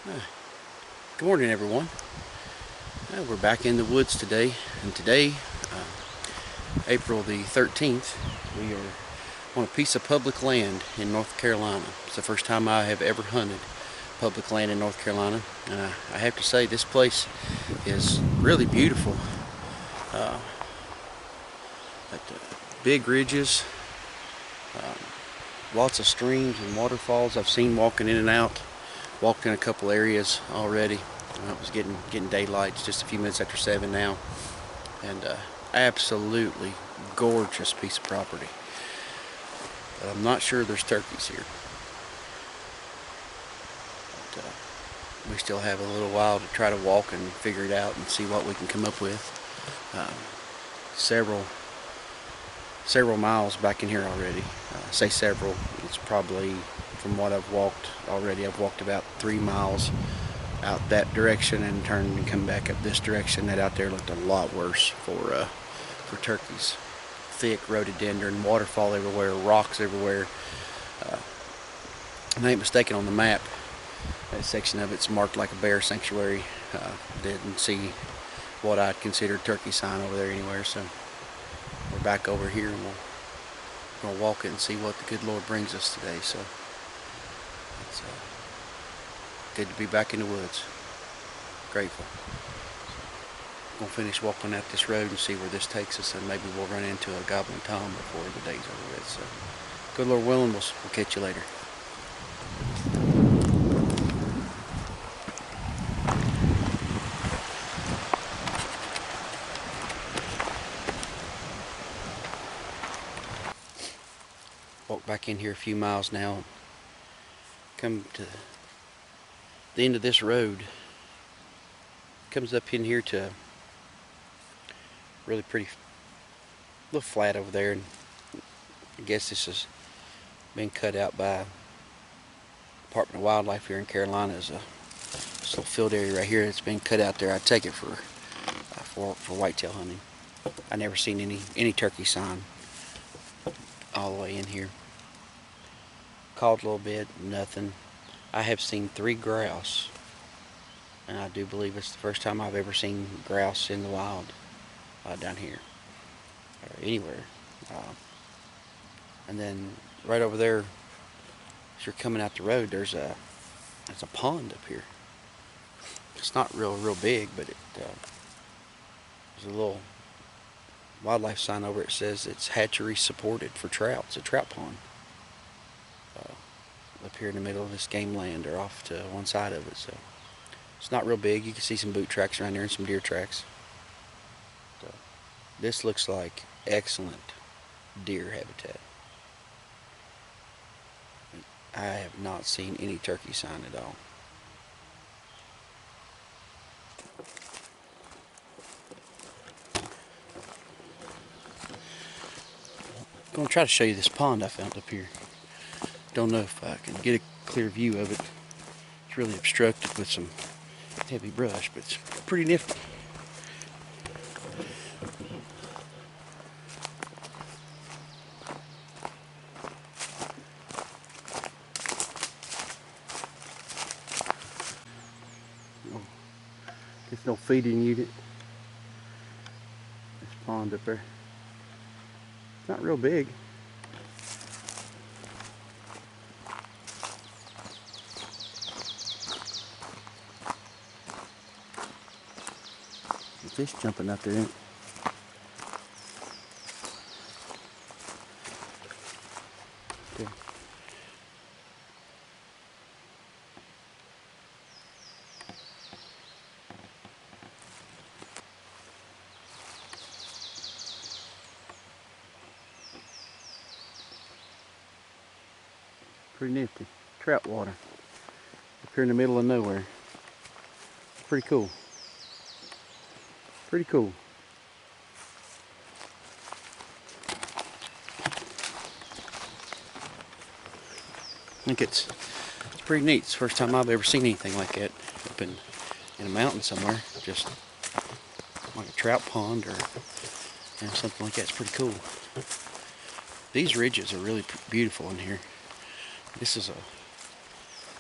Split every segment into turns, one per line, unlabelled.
Uh, Good morning, everyone. We're back in the woods today, and today, April the 13th, we are on a piece of public land in North Carolina. It's the first time I have ever hunted public land in North Carolina, and I have to say this place is really beautiful. Uh, Big ridges, um, lots of streams and waterfalls. I've seen walking in and out. Walked in a couple areas already. It was getting daylight. It's just a few minutes after 7 now, and absolutely gorgeous piece of property. But I'm not sure there's turkeys here. But, we still have a little while to try to walk and figure it out and see what we can come up with. Um, several miles back in here already. Say several. It's probably, from what I've walked already, I've walked about 3 miles out that direction and turned and come back up this direction. That out there looked a lot worse for turkeys. Thick rhododendron, waterfall everywhere, rocks everywhere. I ain't mistaken, on the map, that section of it's marked like a bear sanctuary. Didn't see what I'd consider turkey sign over there anywhere, so we're back over here and we'll walk it and see what the good Lord brings us today. So it's good to be back in the woods. Grateful. We'll finish walking out this road and see where this takes us, and maybe we'll run into a gobbling tom before the day's over with. So, good Lord willing, we'll catch you later. Walk back in here a few miles now. Come to the end of this road. Comes up in here to a really pretty little flat over there, and I guess this has been cut out by Department of Wildlife here in Carolina. As this little field area right here that's been cut out there. I take it for whitetail hunting. I never seen any turkey sign all the way in here. Called a little bit, nothing. I have seen 3 grouse, and I do believe it's the first time I've ever seen grouse in the wild down here or anywhere. And then right over there, as you're coming out the road, there's a pond up here. It's not real big, but there's a little wildlife sign over it. Says it's hatchery supported for trout. It's a trout pond up here in the middle of this game land, or off to one side of it. So it's not real big. You can see some boot tracks around there and some deer tracks. So this looks like excellent deer habitat. I have not seen any turkey sign at all. I'm going to try to show you this pond I found up here. Don't know if I can get a clear view of it. It's really obstructed with some heavy brush, but it's pretty nifty. It's no feeding unit. This pond up there. It's not real big. Fish jumping up there, ain't it? Okay. Pretty nifty. Trout water. Up here in the middle of nowhere. Pretty cool. Pretty cool. I think it's pretty neat. It's the first time I've ever seen anything like that up in a mountain somewhere. Just like a trout pond or something like that. It's pretty cool. These ridges are really beautiful in here.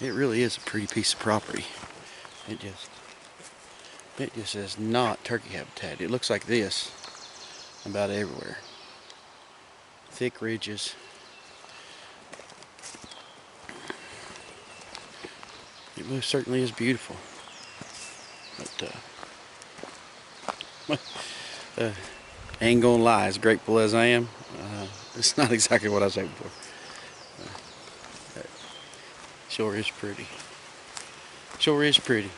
It really is a pretty piece of property. It just is not turkey habitat. It looks like this about everywhere. Thick ridges. It most certainly is beautiful. But I ain't gonna lie, as grateful as I am, it's not exactly what I was hoping for. Sure is pretty. Sure is pretty.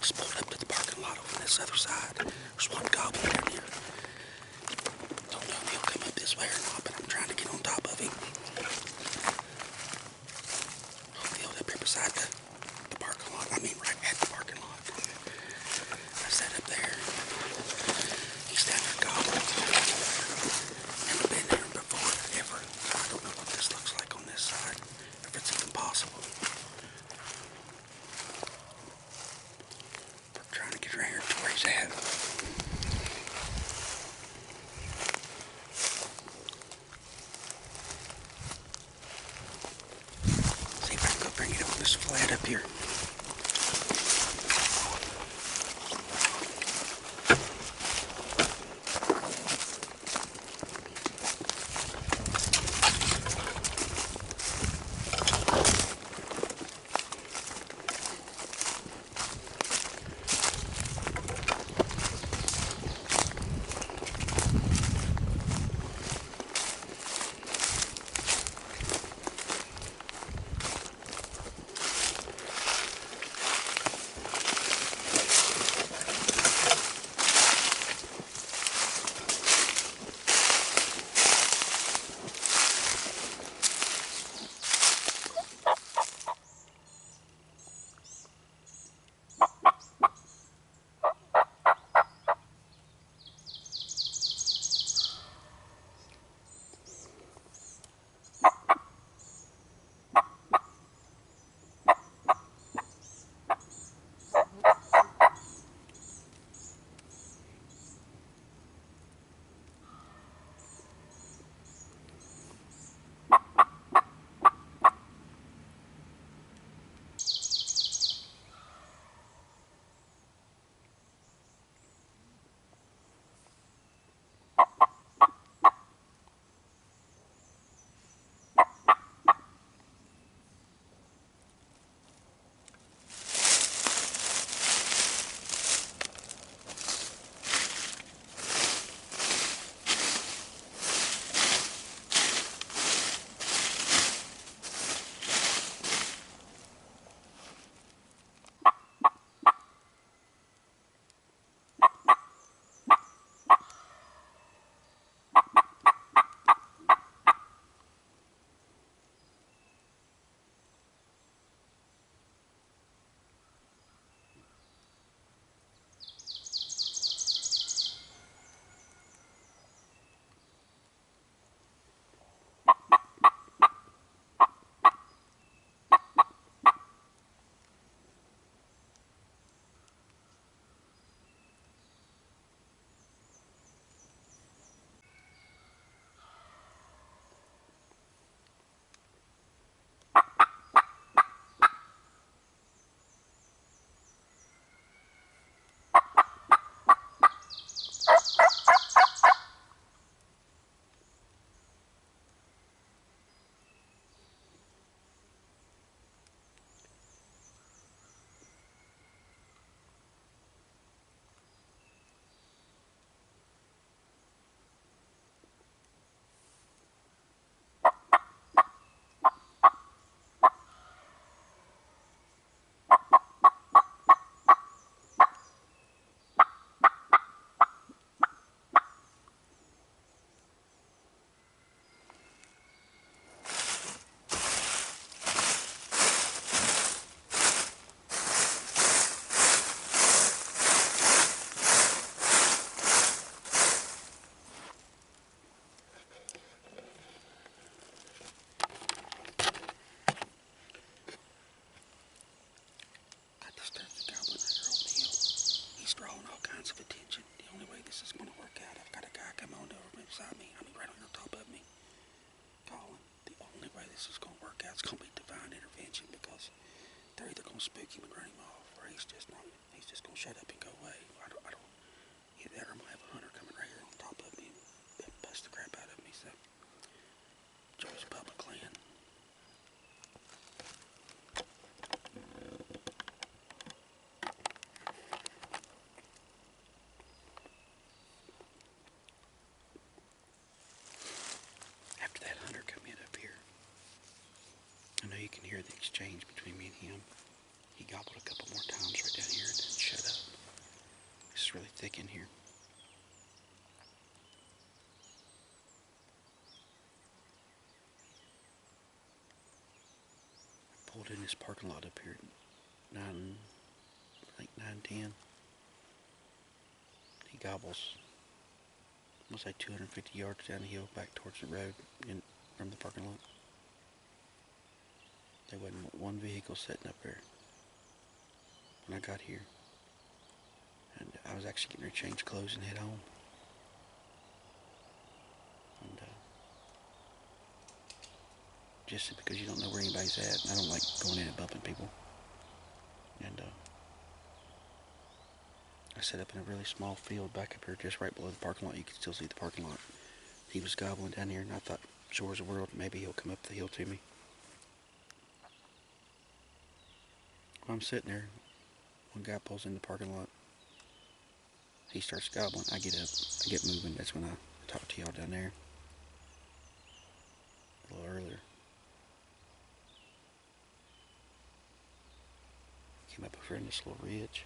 Just pulled up to the parking lot over on this other side. There's one goblin down here. Don't know if he'll come up this way or not, but I'm trying to get on top of him. He'll up here beside the parking lot. I mean, right at the parking lot. I sat up there. He's down there gobbling. Never been there before, ever. I don't know what this looks like on this side, if it's even possible. I'm trying to get around here to where he's at. See if I can go bring it up on this flat up here. don't shut up and go away. I don't either that or I'm gonna have a hunter coming right here on top of me and bust the crap out of me, so Joy's public land. After that hunter come in up here, I know you can hear the exchange between me and him. He gobbled a couple more times right down here and then shut up. It's really thick in here. Pulled in this parking lot up here at 9:10. He gobbles, let's say 250 yards down the hill back towards the road from the parking lot. There wasn't one vehicle sitting up there when I got here. And I was actually getting ready to change clothes and head home. And just because you don't know where anybody's at, and I don't like going in and bumping people. And I set up in a really small field back up here, just right below the parking lot. You can still see the parking lot. He was gobbling down here, and I thought, sure as the world, maybe he'll come up the hill to me. While I'm sitting there, one guy pulls in the parking lot. He starts gobbling. I get up, I get moving. That's when I talk to y'all down there a little earlier. Came up over in this little ridge.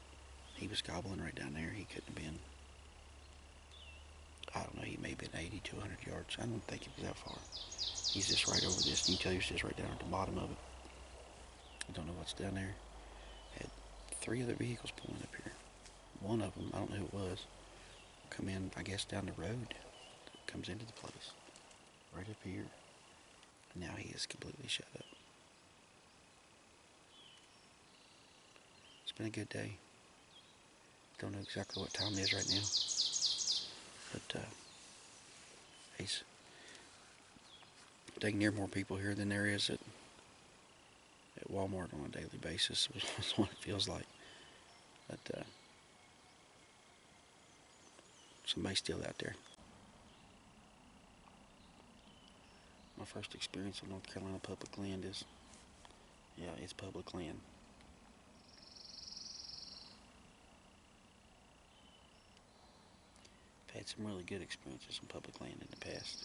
He was gobbling right down there. He couldn't have been, I don't know, he may have been 80 to 100 yards. I don't think he was that far. He's just right over this. You can tell he was just right down at the bottom of it. I don't know what's down there. Had 3 other vehicles pulling up here. One of them, I don't know who it was, come in, I guess, down the road. Comes into the place. Right up here. And now he is completely shut up. It's been a good day. Don't know exactly what time it is right now. But he's dang near more people here than there is at Walmart on a daily basis. That's what it feels like. But somebody's still out there. My first experience of North Carolina public land is, yeah, it's public land. I've had some really good experiences on public land in the past.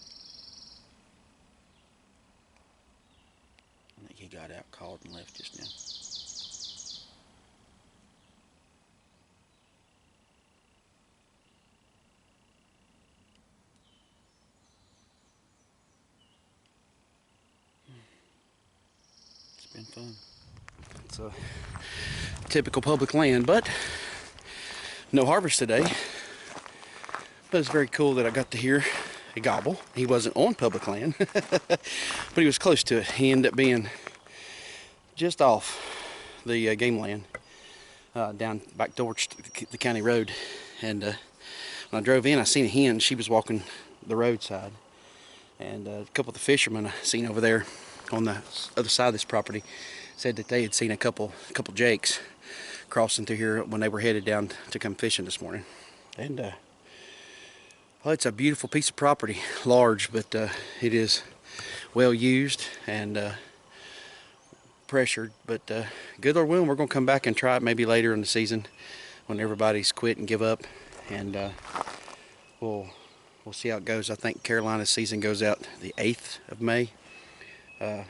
I think he got out, called, and left just now. It's been fun. It's a typical public land, but no harvest today. But it's very cool that I got to hear a gobble. He wasn't on public land, but he was close to it. He ended up being just off the game land, down back towards the county road. And when I drove in, I seen a hen. She was walking the roadside, and a couple of the fishermen I seen over there on the other side of this property said that they had seen a couple jakes crossing through here when they were headed down to come fishing this morning. And well, it's a beautiful piece of property, large, but it is well used and pressured. But good Lord willing, we're going to come back and try it maybe later in the season when everybody's quit and give up, and we'll see how it goes. I think Carolina's season goes out the 8th of May. But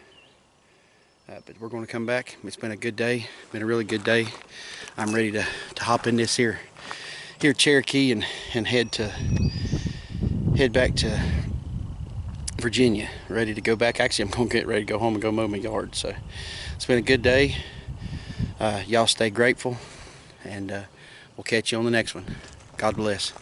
we're going to come back. It's been a good day, been a really good day. I'm ready to hop in this here Cherokee and head back to Virginia, ready to go back. Actually, I'm going to get ready to go home and go mow my yard. So it's been a good day. Y'all stay grateful, and we'll catch you on the next one. God bless.